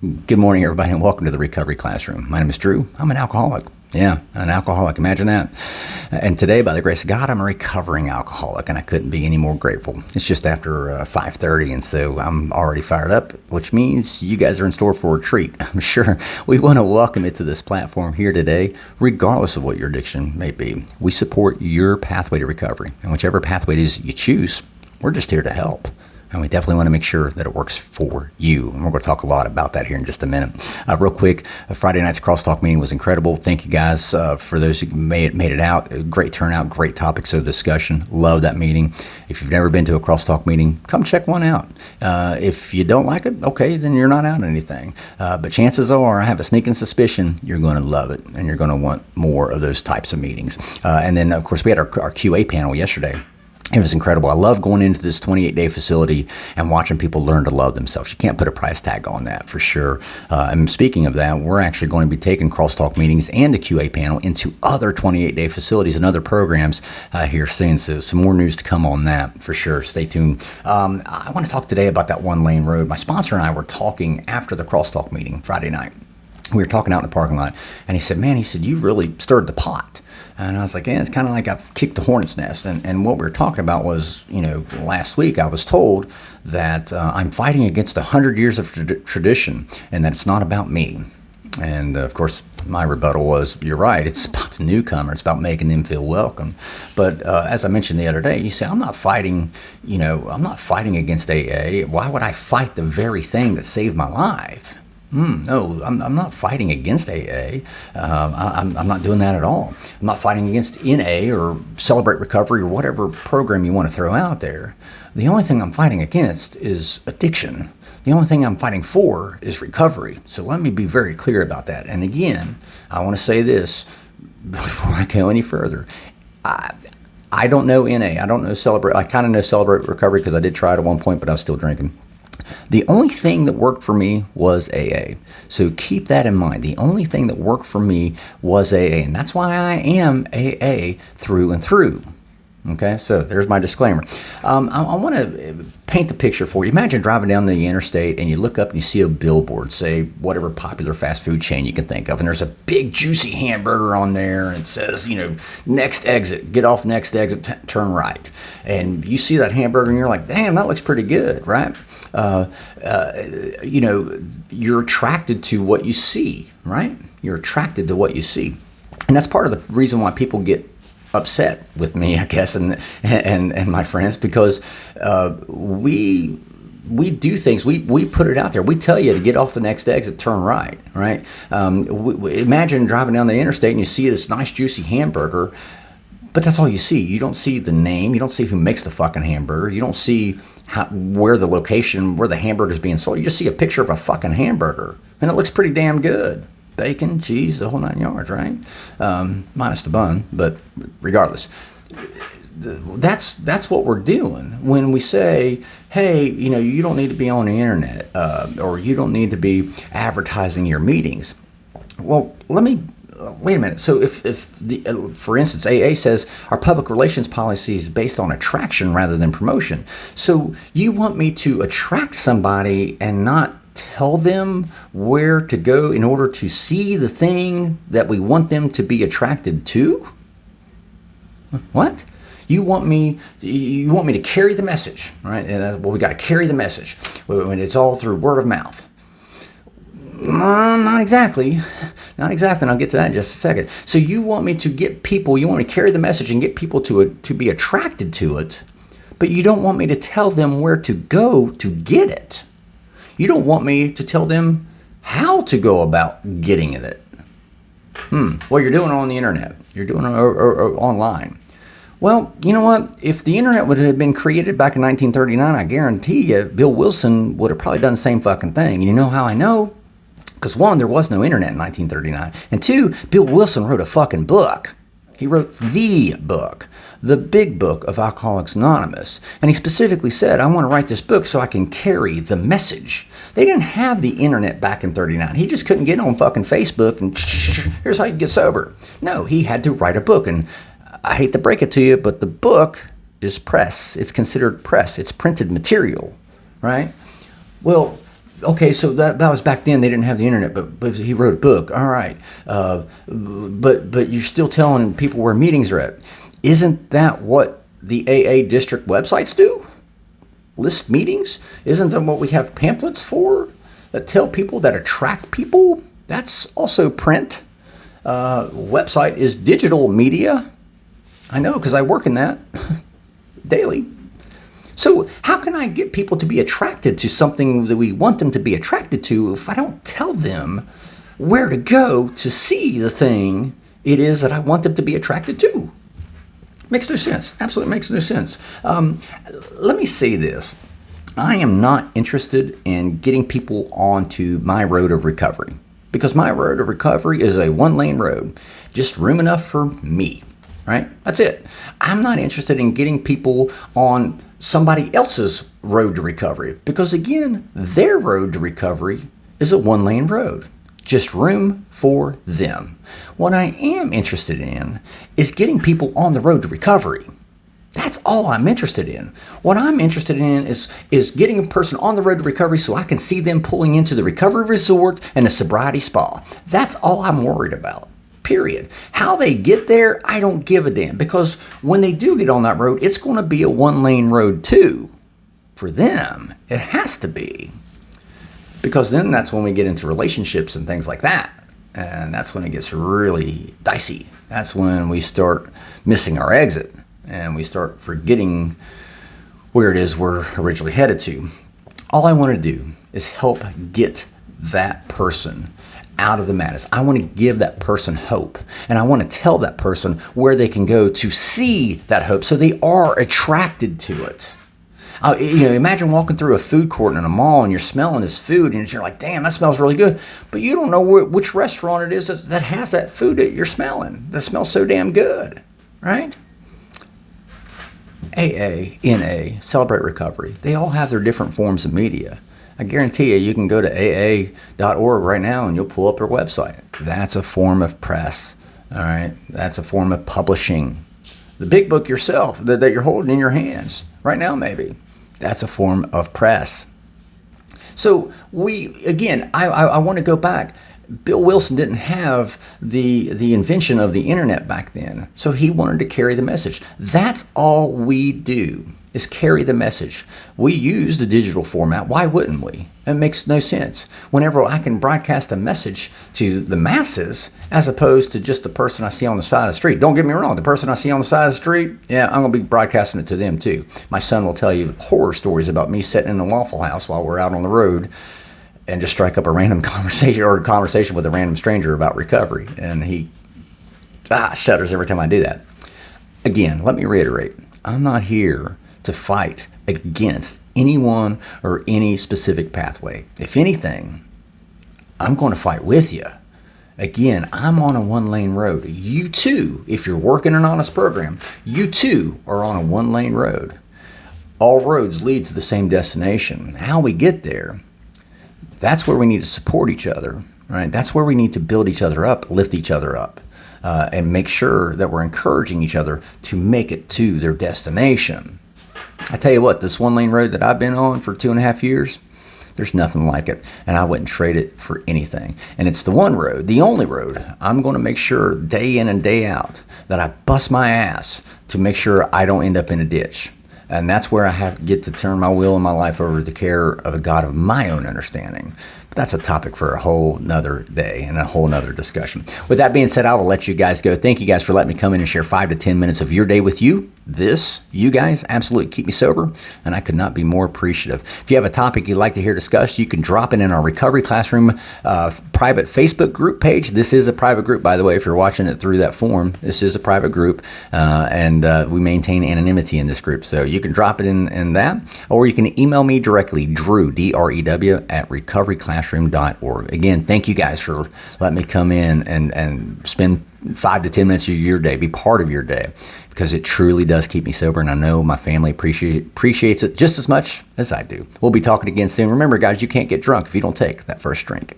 Good morning, everybody, and welcome to the Recovery Classroom. My name is Drew. I'm an alcoholic. Yeah, an alcoholic. Imagine that. And today, by the grace of God, I'm a recovering alcoholic, and I couldn't be any more grateful. It's just after 5:30, and so I'm already fired up, which means you guys are in store for a treat. I'm sure we want to welcome you to this platform here today, regardless of what your addiction may be. We support your pathway to recovery, and whichever pathway it is you choose, we're just here to help. And we definitely want to make sure that it works for you. And we're going to talk a lot about that here in just a minute. Real quick, Friday night's crosstalk meeting was incredible. Thank you guys for those who made it out. Great turnout, great topics of discussion. Love that meeting. If you've never been to a crosstalk meeting, come check one out. If you don't like it, okay, then you're not out on anything. But chances are, I have a sneaking suspicion you're going to love it, and you're going to want more of those types of meetings. And then, of course, we had our QA panel yesterday. It was incredible. I love going into this 28-day facility and watching people learn to love themselves. You can't put a price tag on that for sure. And speaking of that, we're actually going to be taking crosstalk meetings and the QA panel into other 28-day facilities and other programs here soon. So some more news to come on that for sure. Stay tuned. I want to talk today about that one-lane road. My sponsor and I were talking after the crosstalk meeting Friday night. We were talking out in the parking lot, and he said, you really stirred the pot. And I was like, yeah, it's kind of like I've kicked the hornet's nest. And what we were talking about was, last week I was told that I'm fighting against 100 years of tradition and that it's not about me. And of course, my rebuttal was, you're right, it's about the newcomer. It's about making them feel welcome. But as I mentioned the other day, you say, I'm not fighting against AA. Why would I fight the very thing that saved my life? No, I'm not fighting against AA. I'm not doing that at all. I'm not fighting against NA or Celebrate Recovery or whatever program you want to throw out there. The only thing I'm fighting against is addiction. The only thing I'm fighting for is recovery. So let me be very clear about that. And again, I want to say this before I go any further. I don't know NA. I don't know Celebrate. I kind of know Celebrate Recovery because I did try it at one point, but I was still drinking. The only thing that worked for me was AA. So keep that in mind. The only thing that worked for me was AA. And that's why I am AA through and through. Okay, so there's my disclaimer. I want to paint the picture for you. Imagine driving down the interstate and you look up and you see a billboard, say whatever popular fast food chain you can think of, and there's a big juicy hamburger on there, and it says, next exit, get off next exit, turn right. And you see that hamburger and you're like, damn, that looks pretty good, right? You're attracted to what you see, right? You're attracted to what you see. And that's part of the reason why people get upset with me, I guess, and my friends, because we do things. We put it out there. We tell you to get off the next exit, turn right, right? Imagine driving down the interstate and you see this nice juicy hamburger, but that's all you see. You don't see the name. You don't see who makes the fucking hamburger. You don't see where the location, where the hamburger is being sold. You just see a picture of a fucking hamburger, and it looks pretty damn good. Bacon, cheese, the whole 9 yards, right? Minus the bun, but regardless. That's what we're doing when we say, hey, you don't need to be on the internet, or you don't need to be advertising your meetings. Well, wait a minute. So if for instance, AA says our public relations policy is based on attraction rather than promotion. So you want me to attract somebody and not tell them where to go in order to see the thing that we want them to be attracted to? What? You want me to carry the message, right? And, we got to carry the message. When it's all through word of mouth. Not exactly. Not exactly. And I'll get to that in just a second. So you want me to carry the message and get people to be attracted to it, but you don't want me to tell them where to go to get it. You don't want me to tell them how to go about getting it. Well, you're doing it on the internet. You're doing it online. Well, you know what? If the internet would have been created back in 1939, I guarantee you Bill Wilson would have probably done the same fucking thing. And you know how I know? Because one, there was no internet in 1939. And two, Bill Wilson wrote a fucking book. He wrote the book, the big book of Alcoholics Anonymous. And he specifically said, I want to write this book so I can carry the message. They didn't have the internet back in 39. He just couldn't get on fucking Facebook and here's how you get sober. No, he had to write a book. And I hate to break it to you, but the book is press. It's considered press. It's printed material, right? Well, okay, so that was back then. They didn't have the internet, but he wrote a book. All right, but you're still telling people where meetings are at. Isn't that what the AA district websites do? List meetings? Isn't that what we have pamphlets for that tell people, that attract people? That's also print. Website is digital media. I know because I work in that daily. So how can I get people to be attracted to something that we want them to be attracted to if I don't tell them where to go to see the thing it is that I want them to be attracted to? Makes no sense. Absolutely makes no sense. Let me say this. I am not interested in getting people onto my road of recovery because my road of recovery is a one-lane road, just room enough for me, right? That's it. I'm not interested in getting people on somebody else's road to recovery because, again, their road to recovery is a one-lane road. Just room for them. What I am interested in is getting people on the road to recovery. That's all I'm interested in. What I'm interested in is getting a person on the road to recovery so I can see them pulling into the recovery resort and the sobriety spa. That's all I'm worried about. Period. How they get there, I don't give a damn because when they do get on that road, it's going to be a one-lane road too. For them, it has to be. Because then that's when we get into relationships and things like that. And that's when it gets really dicey. That's when we start missing our exit and we start forgetting where it is we're originally headed to. All I want to do is help get that person out of the madness. I want to give that person hope. And I want to tell that person where they can go to see that hope so they are attracted to it. Imagine walking through a food court in a mall and you're smelling this food and you're like, damn, that smells really good. But you don't know which restaurant it is that has that food that you're smelling. That smells so damn good, right? AA, NA, Celebrate Recovery, they all have their different forms of media. I guarantee you can go to AA.org right now and you'll pull up their website. That's a form of press, all right? That's a form of publishing. The big book yourself that you're holding in your hands right now, maybe. That's a form of press. So I want to go back. Bill Wilson didn't have the invention of the internet back then. So he wanted to carry the message. That's all we do is carry the message. We use the digital format. Why wouldn't we? It makes no sense. Whenever I can broadcast a message to the masses as opposed to just the person I see on the side of the street. Don't get me wrong. The person I see on the side of the street, yeah, I'm going to be broadcasting it to them too. My son will tell you horror stories about me sitting in a Waffle House while we're out on the road and just strike up a random conversation or a conversation with a random stranger about recovery. And he shudders every time I do that. Again, let me reiterate. I'm not here to fight against anyone or any specific pathway. If anything, I'm going to fight with you. Again, I'm on a one-lane road. You too, if you're working an honest program, you too are on a one-lane road. All roads lead to the same destination. How we get there, that's where we need to support each other, right? That's where we need to build each other up, lift each other up, and make sure that we're encouraging each other to make it to their destination. I tell you what, this one-lane road that I've been on for 2.5 years, there's nothing like it, and I wouldn't trade it for anything. And it's the one road, the only road, I'm going to make sure day in and day out that I bust my ass to make sure I don't end up in a ditch. And that's where I get to turn my will and my life over to the care of a God of my own understanding. But that's a topic for a whole nother day and a whole nother discussion. With that being said, I will let you guys go. Thank you guys for letting me come in and share 5 to 10 minutes of your day with you. You guys absolutely keep me sober, and I could not be more appreciative. If you have a topic you'd like to hear discussed, you can drop it in our Recovery Classroom private Facebook group page. This is a private group, by the way, if you're watching it through that form. This is a private group, and we maintain anonymity in this group. So you can drop it in that, or you can email me directly, Drew, D-R-E-W, at recoveryclassroom.org. Again, thank you guys for letting me come in and spend 5 to 10 minutes of your day, be part of your day, because it truly does keep me sober, and I know my family appreciates it just as much as I do. We'll be talking again soon. Remember, guys, you can't get drunk if you don't take that first drink.